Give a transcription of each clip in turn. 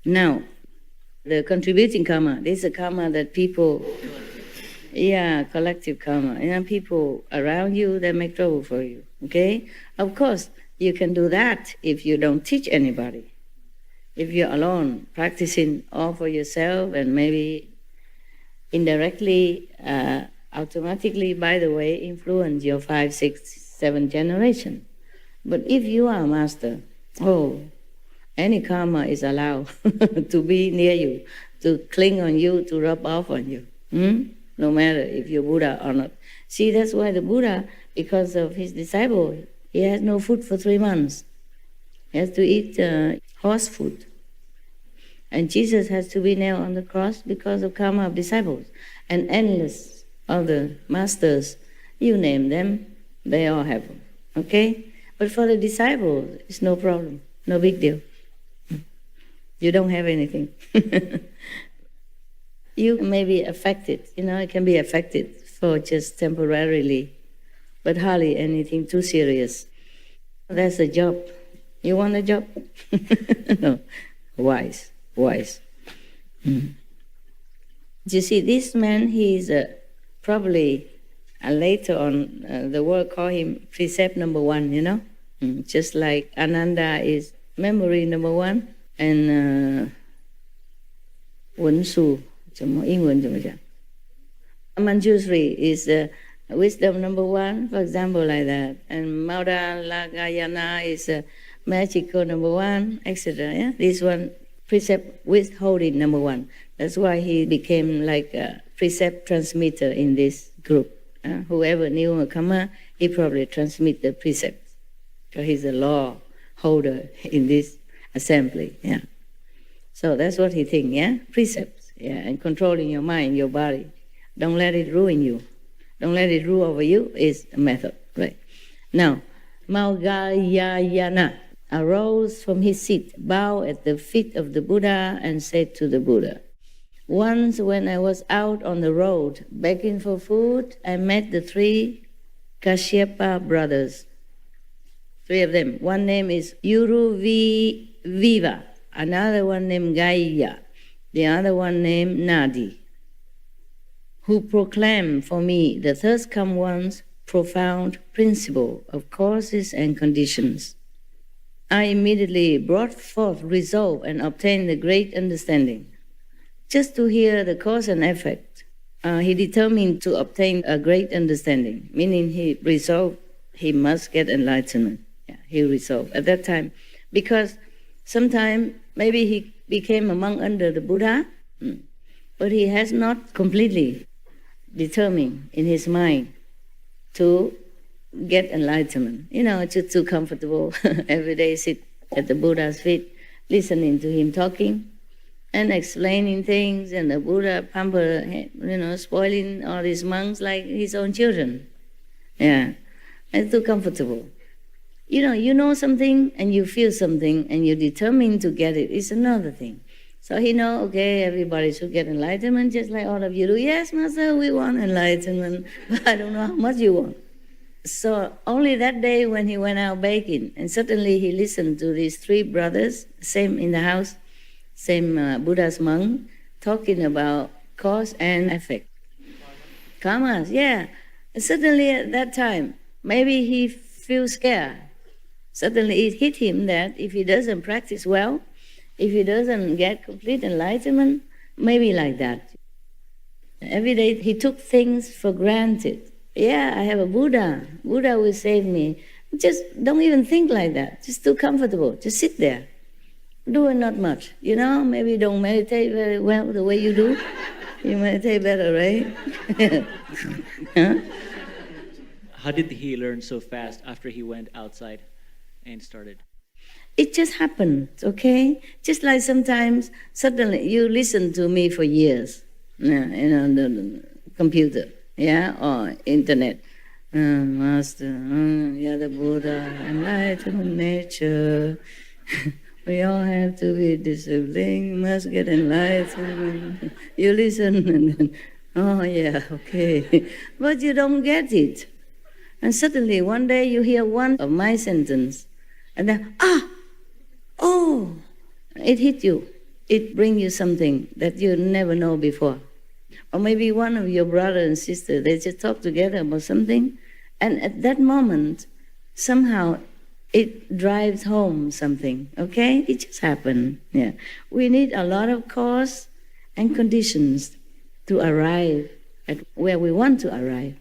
Now, the contributing karma, this is a karma that people, collective karma. People around you, they make trouble for you, okay? Of course, you can do that if you don't teach anybody. If you're alone, practicing all for yourself and maybe indirectly, automatically, by the way, influence your 5, 6, 7 generation. But if you are a master, any karma is allowed to be near you, to cling on you, to rub off on you. No matter if you're Buddha or not. See, that's why the Buddha, because of his disciple, he has no food for 3 months. He has to eat horse food. And Jesus has to be nailed on the cross because of karma of disciples. And endless other masters, you name them, they all have them. Okay? But for the disciples, it's no problem, no big deal. You don't have anything. You may be affected, it can be affected for just temporarily, but hardly anything too serious. That's a job. You want a job? No. Wise. You see, this man, he's probably later on, the world call him precept number 1, just like Ananda is memory number 1, and Wunsu, Manjushri is wisdom number 1, for example, like that. And Mauda Lagayana is magical number 1, etc. Yeah? This one, precept withholding number 1. That's why he became like a precept transmitter in this group. Whoever knew a karma, he probably transmit the precepts. Because he's a law holder in this assembly. Yeah. So that's what he thinks, yeah? Precepts, yeah, and controlling your mind, your body. Don't let it ruin you. Don't let it rule over you is a method, right? Now, Maugayayana arose from his seat, bowed at the feet of the Buddha, and said to the Buddha, "Once when I was out on the road begging for food, I met the 3 Kashyapa brothers. 3 of them. One name is Uruviva, another one named Gaya, the other one named Nadi, who proclaimed for me the third come one's profound principle of causes and conditions. I immediately brought forth resolve and obtained the great understanding. Just to hear the cause and effect, he determined to obtain a great understanding, meaning he resolved he must get enlightenment. Yeah, he resolved at that time, because sometime maybe he became a monk under the Buddha, but he has not completely determined in his mind to get enlightenment. Just too comfortable. Every day sit at the Buddha's feet, listening to him talking and explaining things, and the Buddha pamper, spoiling all these monks like his own children. Yeah, it's too comfortable. You know something and you feel something and you're determined to get it. It's another thing. So he know, okay, everybody should get enlightenment just like all of you do. Yes, Master, we want enlightenment, but I don't know how much you want. So only that day when he went out begging, and suddenly he listened to these 3 brothers, same in the house, same Buddha's monk, talking about cause and effect. Karmas, yeah. And suddenly at that time, maybe he feels scared. Suddenly it hit him that if he doesn't practice well, if he doesn't get complete enlightenment, maybe like that. Every day he took things for granted. Yeah, I have a Buddha. Buddha will save me. Just don't even think like that. Just too comfortable. Just sit there. Doing not much. Maybe don't meditate very well the way you do. You meditate better, right? Huh? How did he learn so fast after he went outside and started? It just happened, okay? Just like sometimes, suddenly, you listen to me for years, the computer, or internet. Master, you're the Buddha, enlightenment nature. We all have to be disciplined, must get enlightenment. You listen and then, okay. But you don't get it. And suddenly, one day you hear one of my sentence, and then, it hit you. it brings you something that you never know before. Or maybe one of your brother and sister, they just talk together about something, and at that moment, somehow it drives home something, okay? It just happened, yeah. We need a lot of cause and conditions to arrive at where we want to arrive,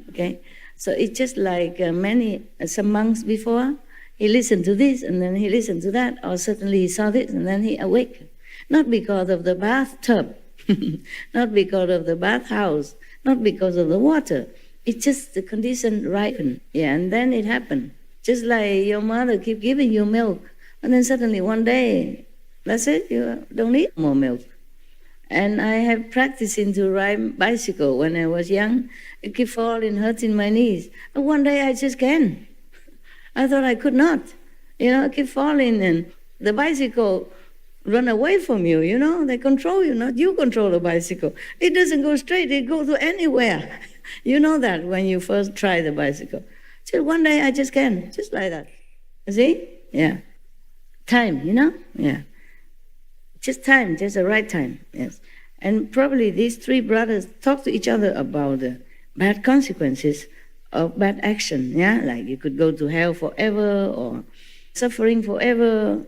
okay? So it's just like some monks before, he listened to this and then he listened to that, or suddenly he saw this and then he awake. Not because of the bathtub, not because of the bathhouse, not because of the water. It's just the condition ripened, yeah, and then it happened. Just like your mother keep giving you milk, and then suddenly one day, that's it, you don't need more milk. And I have practiced to ride bicycle when I was young. I keep falling, hurting my knees. And one day I just can. I thought I could not. I keep falling, and the bicycle run away from you, They control you, not you control the bicycle. It doesn't go straight, it goes to anywhere. You know that when you first try the bicycle. Just one day I just can, just like that. See? Yeah. Time, Yeah. Just time, just the right time, yes. And probably these three brothers talk to each other about the bad consequences of bad action, yeah? Like you could go to hell forever or suffering forever.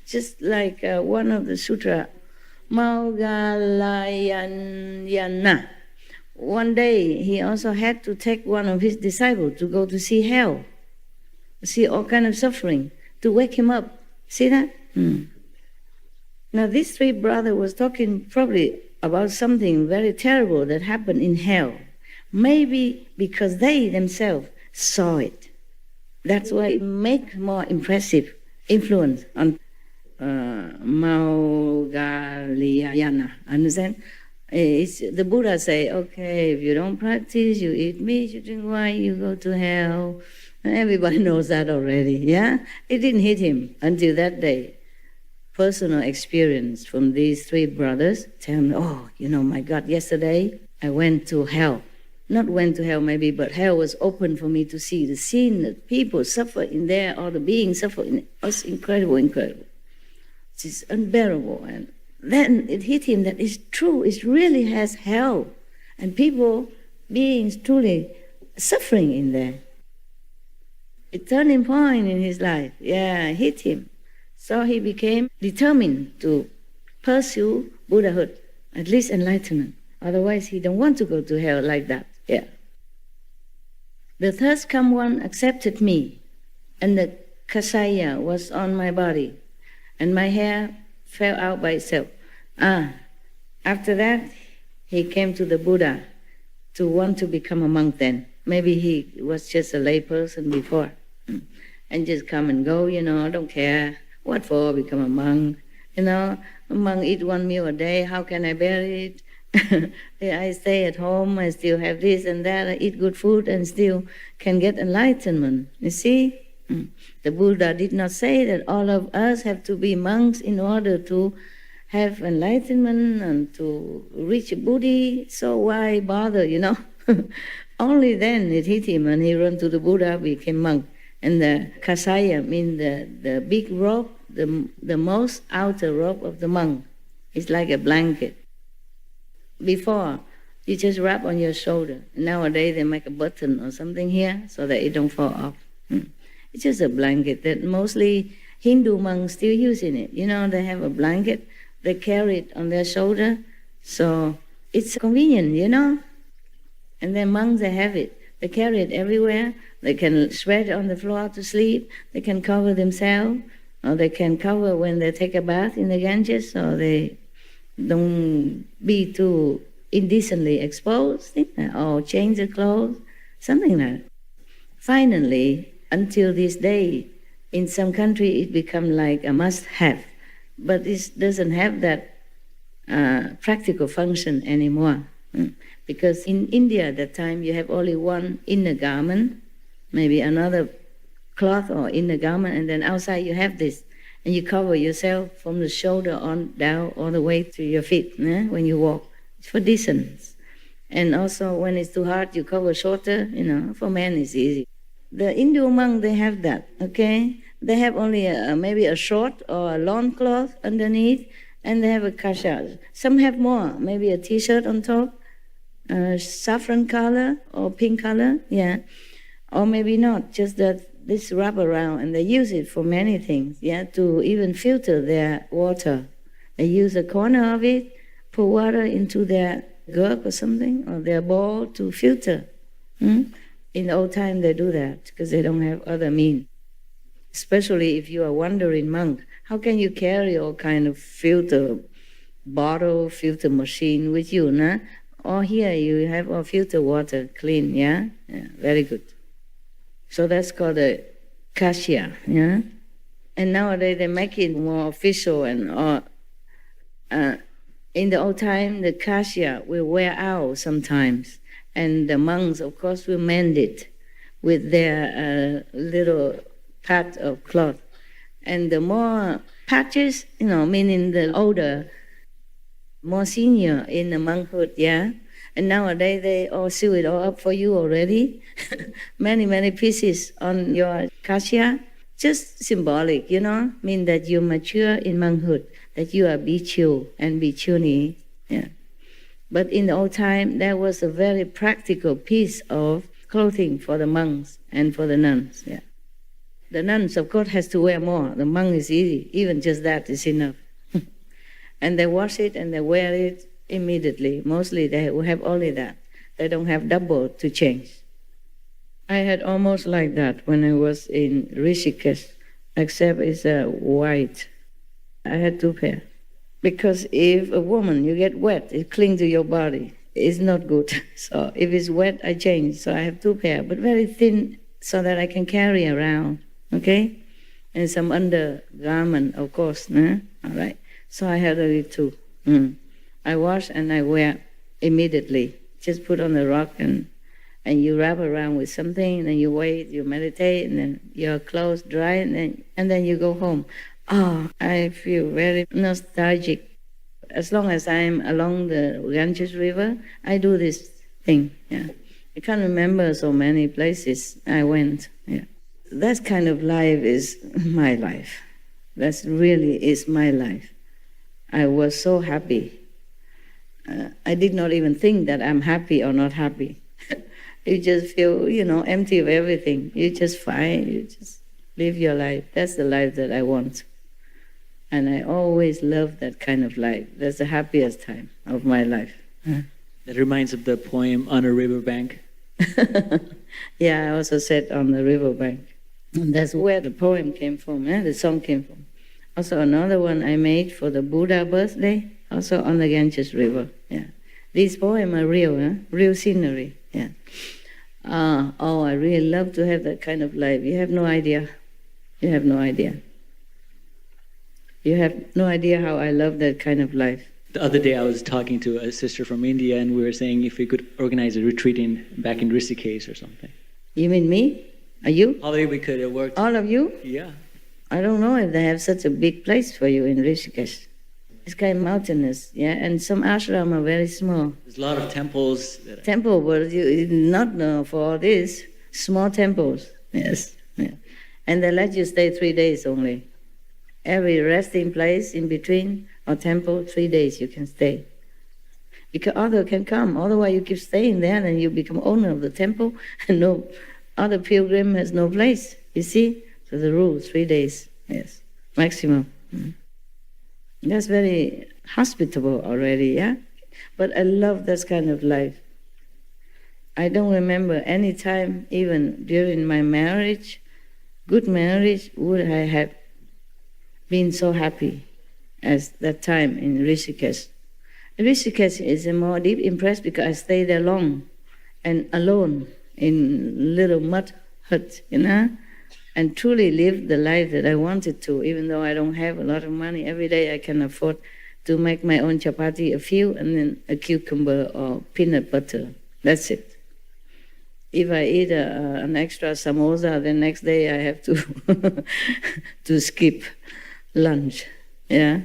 Just like one of the sutra, Maugalayana. One day he also had to take one of his disciples to go to see hell, see all kind of suffering, to wake him up. See that? Now these three brothers was talking probably about something very terrible that happened in hell. Maybe because they themselves saw it. That's why it makes more impressive influence on Maugalayana. Understand? The Buddha say, okay, if you don't practice, you eat meat, you drink wine, you go to hell. Everybody knows that already, yeah? It didn't hit him until that day. Personal experience from these three brothers tell me, my God, yesterday I went to hell. Not went to hell maybe, but hell was open for me to see the scene that people suffer in there, or the beings suffer in it. It was incredible. It's unbearable. And then it hit him that it's true, it really has hell. And people, beings truly suffering in there. A turning point in his life, it hit him. So he became determined to pursue Buddhahood, at least enlightenment. Otherwise, he don't want to go to hell like that. Yeah. The third come one accepted me, and the kasaya was on my body, and my hair fell out by itself. After that, he came to the Buddha to want to become a monk then. Maybe he was just a lay person before, and just come and go, don't care. What for? Become a monk. A monk eat one meal a day. How can I bear it? I stay at home. I still have this and that. I eat good food and still can get enlightenment. You see? The Buddha did not say that all of us have to be monks in order to have enlightenment and to reach Buddhi. So why bother, Only then it hit him and he ran to the Buddha, became monk. And the kasaya means the big robe, the most outer robe of the monk. It's like a blanket. Before, you just wrap on your shoulder. Nowadays, they make a button or something here so that it don't fall off. It's just a blanket that mostly Hindu monks still using it. They have a blanket, they carry it on their shoulder, so it's convenient, And then monks, they have it. They carry it everywhere. They can spread it on the floor to sleep. They can cover themselves, or they can cover when they take a bath in the Ganges, so they don't be too indecently exposed, or change the clothes, something like that. Finally, until this day, in some country it becomes like a must-have, but it doesn't have that practical function anymore. Because in India at that time you have only one inner garment, maybe another cloth or inner garment, and then outside you have this. And you cover yourself from the shoulder on down all the way to your feet when you walk. It's for distance. And also when it's too hot, you cover shorter, for men it's easy. The Hindu monk, they have that, okay? They have only maybe a short or a long cloth underneath, And they have a kasha. Some have more, maybe a t-shirt on top, saffron color or pink color, yeah. Or maybe not, just that this wrap around, and they use it for many things, yeah, to even filter their water. They use a corner of it, pour water into their gurk or something, or their bowl to filter. In the old time they do that because they don't have other means. Especially if you are wandering monk, how can you carry all kind of filter bottle, filter machine with you, nah? Or here you have all filter water, clean, yeah? Yeah, very good. So that's called a kasha, yeah? And nowadays they make it more official and in the old time the kasha will wear out sometimes. And the monks, of course, will mend it with their little pad of cloth. And the more patches, meaning the older, more senior in the monkhood, yeah? And nowadays they all sew it all up for you already. many, many pieces on your kasha. Just symbolic, mean that you mature in monkhood, that you are bhikkhu and bhikkhuni, yeah. But in the old time, there was a very practical piece of clothing for the monks and for the nuns, yeah. The nuns, of course, has to wear more. The monk is easy. Even just that is enough. And they wash it and they wear it immediately. Mostly they have only that. They don't have double to change. I had almost like that when I was in Rishikesh, except it's white. I had 2 pairs. Because if a woman, you get wet, it clings to your body. It's not good. So if it's wet, I change. So I have 2 pairs, but very thin so that I can carry around, okay? And some undergarment, of course, all right? So I had only 2. I wash and I wear immediately. Just put on the rock and you wrap around with something, and then you wait, you meditate, and then your clothes dry, and then you go home. Oh, I feel very nostalgic. As long as I'm along the Ganges River, I do this thing, yeah. I can't remember so many places I went, yeah. That kind of life is my life. That really is my life. I was so happy. I did not even think that I'm happy or not happy. You just feel, empty of everything. You just fine. You just live your life. That's the life that I want. And I always love that kind of life. That's the happiest time of my life. That reminds of the poem On a Riverbank. Yeah, I also said On the Riverbank. And that's where the poem came from, the song came from. Also another one I made for the Buddha birthday, also on the Ganges River. Yeah, these poems are real, real scenery. Yeah. I really love to have that kind of life. You have no idea. You have no idea. You have no idea how I love that kind of life. The other day I was talking to a sister from India, and we were saying if we could organize a retreat back in Rishikesh or something. You mean me? Are you? Probably we could have worked. All of you? Yeah. I don't know if they have such a big place for you in Rishikesh. It's kind of mountainous, yeah, and some ashram are very small. There's a lot of temples. Temple, but you not for all this. Small temples, yes. Yeah. And they let you stay 3 days only. Every resting place in between or temple, 3 days you can stay. Because others can come, otherwise you keep staying there and you become owner of the temple and no other pilgrim has no place, you see? So the rule, 3 days, yes, maximum. That's very hospitable already, yeah? But I love this kind of life. I don't remember any time, even during my marriage, good marriage, would I have been so happy as that time in Rishikesh. Rishikesh is a more deep impressed because I stayed there long and alone in little mud hut, and truly lived the life that I wanted to, even though I don't have a lot of money. Every day I can afford to make my own chapati, a few, and then a cucumber or peanut butter. That's it. If I eat an extra samosa, the next day I have to to skip lunch. Yeah,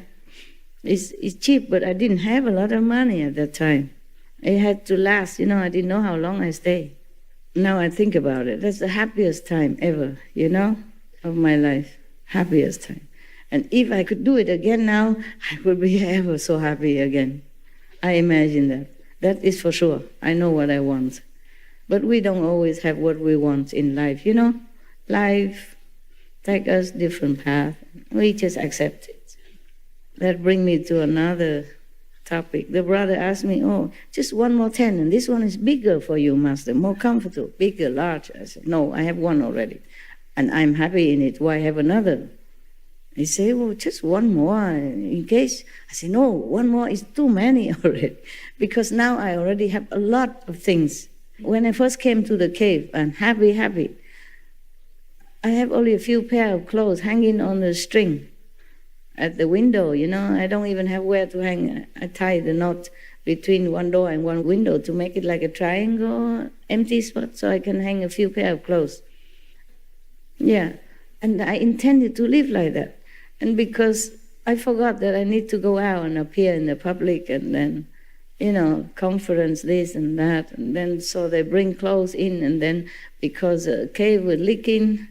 it's cheap, but I didn't have a lot of money at that time. It had to last. I didn't know how long I stayed. Now I think about it. That's the happiest time ever, of my life. Happiest time. And if I could do it again now, I would be ever so happy again. I imagine that. That is for sure. I know what I want. But we don't always have what we want in life, you know? Life takes us different paths. We just accept it. That brings me to another topic. The brother asked me, oh, just one more 10, and this one is bigger for you, Master, more comfortable, bigger, larger. I said, no, I have one already, and I'm happy in it. Why have another? He said, well, just one more in case. I said, no, one more is too many already, because now I already have a lot of things. When I first came to the cave, I'm happy. I have only a few pair of clothes hanging on the string at the window, you know. I don't even have where to hang. I tie the knot between one door and one window to make it like a triangle, empty spot, so I can hang a few pair of clothes. Yeah, and I intended to live like that. And because I forgot that I need to go out and appear in the public and then, you know, conference this and that. And then so they bring clothes in, and then because a cave was leaking,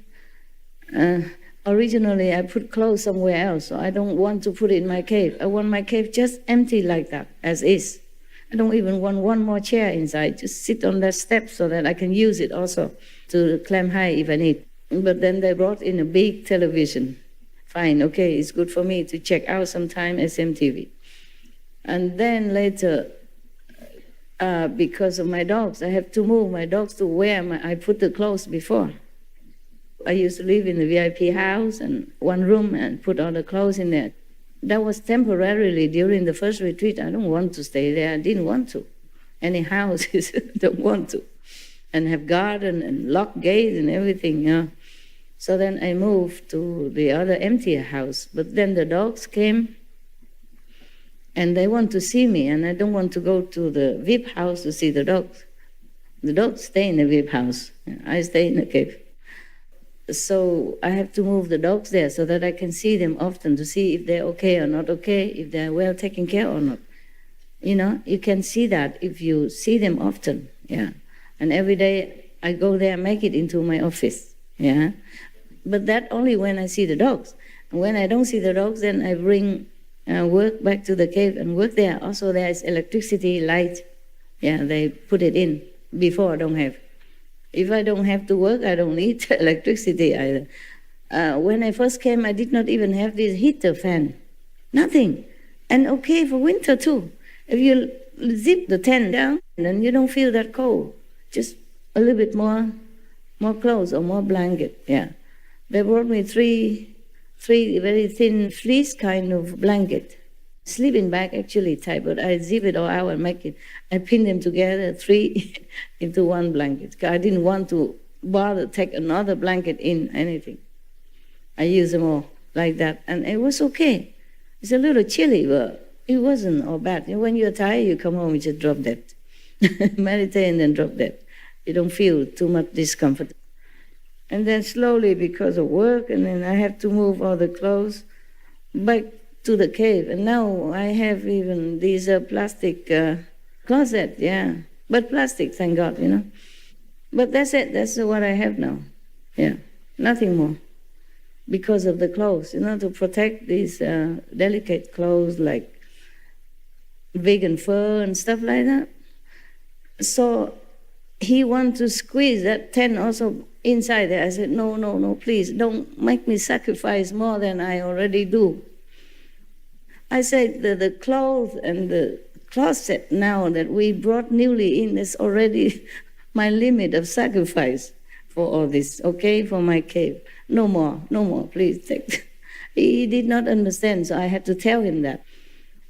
originally I put clothes somewhere else, so I don't want to put it in my cave. I want my cave just empty like that, as is. I don't even want one more chair inside, just sit on that step so that I can use it also to climb high if I need. But then they brought in a big television. Fine, okay, it's good for me to check out sometime SMTV. And then later, because of my dogs, I have to move my dogs to where I put the clothes before. I used to live in the VIP house and one room and put all the clothes in there. That was temporarily during the first retreat. I don't want to stay there. I didn't want to. Any houses, don't want to. And have garden and lock gates and everything, you know. So then I moved to the other emptier house. But then the dogs came and they want to see me, and I don't want to go to the VIP house to see the dogs. The dogs stay in the VIP house. I stay in the cave. So I have to move the dogs there so that I can see them often to see if they're okay or not okay, if they're well taken care or not. You know, you can see that if you see them often, yeah. And every day I go there and make it into my office, yeah. But that only when I see the dogs. And when I don't see the dogs, then I bring work back to the cave and work there. Also there is electricity, light, yeah, they put it in. Before I don't have. If I don't have to work, I don't need electricity either. When I first came, I did not even have this heater fan. Nothing. And okay for winter too. If you zip the tent down, then you don't feel that cold. Just a little bit more clothes or more blanket, yeah. They brought me three very thin fleece kind of blanket. Sleeping bag actually type, but I zip it all out and make it. I pin them together, 3 into one blanket. I didn't want to bother take another blanket in anything. I use them all like that, and it was okay. It's a little chilly, but it wasn't all bad. When you're tired, you come home, you just drop dead. Meditate and then drop dead. You don't feel too much discomfort. And then slowly, because of work, and then I have to move all the clothes back to the cave. And now I have even these plastic closet, yeah. But plastic, thank God, you know. But that's it. That's what I have now. Yeah, nothing more. Because of the clothes, you know, to protect these delicate clothes like vegan fur and stuff like that. So he wanted to squeeze that tent also inside there. I said, no, please, don't make me sacrifice more than I already do. I said the clothes and the closet now that we brought newly in is already my limit of sacrifice for all this, okay, for my cave. No more, please take. He did not understand, so I had to tell him that.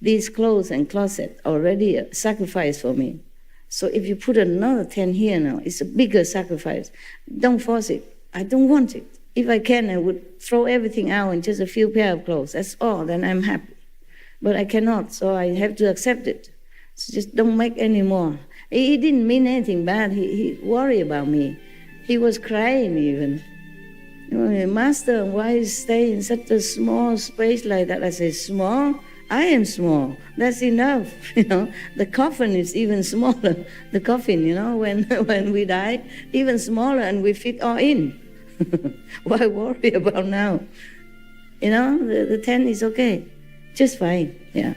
These clothes and closet already a sacrifice for me. So if you put another tent here now, it's a bigger sacrifice. Don't force it. I don't want it. If I can, I would throw everything out in just a few pair of clothes. That's all, then I'm happy. But I cannot, so I have to accept it. So just don't make any more. He didn't mean anything bad. He worried about me. He was crying even. You know, Master, why you stay in such a small space like that? I said, small? I am small. That's enough. You know, the coffin is even smaller. The coffin, you know, when we die, even smaller, and we fit all in. Why worry about now? the tent is okay, just fine. Yeah.